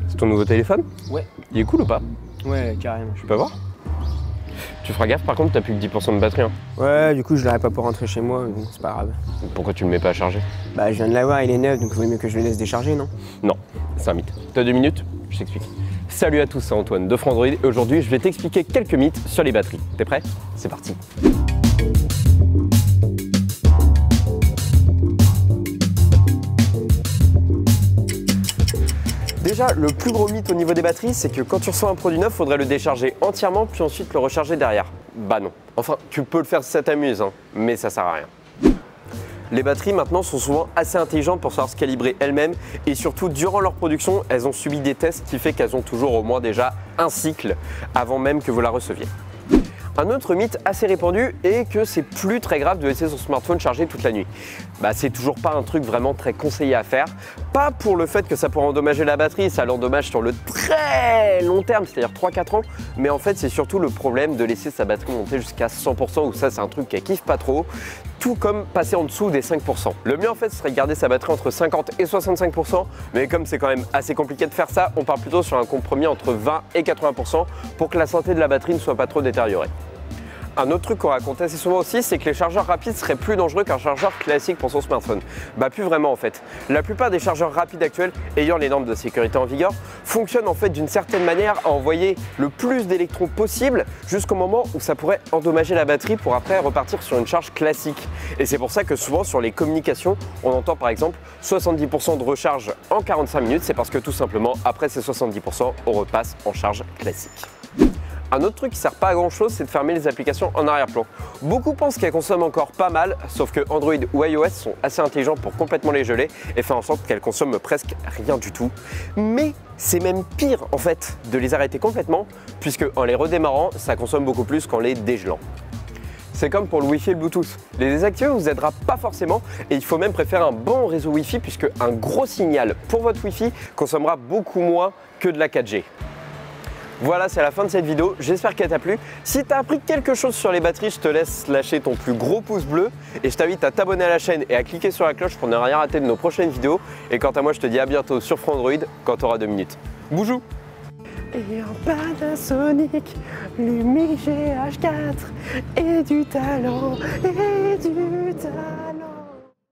C'est ton nouveau téléphone? Ouais. Il est cool ou pas? Ouais, carrément. Je peux voir? Tu feras gaffe par contre, t'as plus que 10% de batterie. Hein. Ouais, du coup, je l'aurais pas pour rentrer chez moi, mais bon, c'est pas grave. Pourquoi tu le mets pas à charger? Bah, je viens de l'avoir, il est neuf, donc il vaut mieux que je le laisse décharger, non? Non, c'est un mythe. T'as 2 minutes? Je t'explique. Salut à tous, c'est Antoine de Frandroid et aujourd'hui je vais t'expliquer quelques mythes sur les batteries. T'es prêt? C'est parti. Déjà, le plus gros mythe au niveau des batteries, c'est que quand tu reçois un produit neuf, il faudrait le décharger entièrement puis ensuite le recharger derrière. Bah non. Enfin, tu peux le faire si ça t'amuse, hein, mais ça sert à rien. Les batteries maintenant sont souvent assez intelligentes pour savoir se calibrer elles-mêmes et surtout durant leur production, elles ont subi des tests qui fait qu'elles ont toujours au moins déjà un cycle avant même que vous la receviez. Un autre mythe assez répandu est que c'est plus très grave de laisser son smartphone chargé toute la nuit. Bah, c'est toujours pas un truc vraiment très conseillé à faire. Pas pour le fait que ça pourrait endommager la batterie, ça l'endommage sur le très long terme, c'est-à-dire 3-4 ans. Mais en fait, c'est surtout le problème de laisser sa batterie monter jusqu'à 100%, où ça, c'est un truc qu'elle kiffe pas trop. Tout comme passer en dessous des 5%. Le mieux en fait, ce serait de garder sa batterie entre 50 et 65%. Mais comme c'est quand même assez compliqué de faire ça, on part plutôt sur un compromis entre 20 et 80% pour que la santé de la batterie ne soit pas trop détériorée. Un autre truc qu'on raconte assez souvent aussi, c'est que les chargeurs rapides seraient plus dangereux qu'un chargeur classique pour son smartphone. Bah plus vraiment en fait. La plupart des chargeurs rapides actuels, ayant les normes de sécurité en vigueur, fonctionnent en fait d'une certaine manière à envoyer le plus d'électrons possible jusqu'au moment où ça pourrait endommager la batterie pour après repartir sur une charge classique. Et c'est pour ça que souvent sur les communications, on entend par exemple 70% de recharge en 45 minutes, c'est parce que tout simplement après ces 70%, on repasse en charge classique. Un autre truc qui sert pas à grand chose, c'est de fermer les applications en arrière-plan. Beaucoup pensent qu'elles consomment encore pas mal, sauf que Android ou iOS sont assez intelligents pour complètement les geler et faire en sorte qu'elles consomment presque rien du tout. Mais c'est même pire en fait de les arrêter complètement, puisque en les redémarrant, ça consomme beaucoup plus qu'en les dégelant. C'est comme pour le Wi-Fi et le Bluetooth. Les désactiver ne vous aidera pas forcément et il faut même préférer un bon réseau Wi-Fi puisque un gros signal pour votre Wi-Fi consommera beaucoup moins que de la 4G. Voilà, c'est la fin de cette vidéo, j'espère qu'elle t'a plu. Si tu as appris quelque chose sur les batteries, je te laisse lâcher ton plus gros pouce bleu et je t'invite à t'abonner à la chaîne et à cliquer sur la cloche pour ne rien rater de nos prochaines vidéos. Et quant à moi, je te dis à bientôt sur Frandroid quand tu auras 2 minutes. Boujou! Et un Panasonic Lumix GH4 et du talent, et du talent.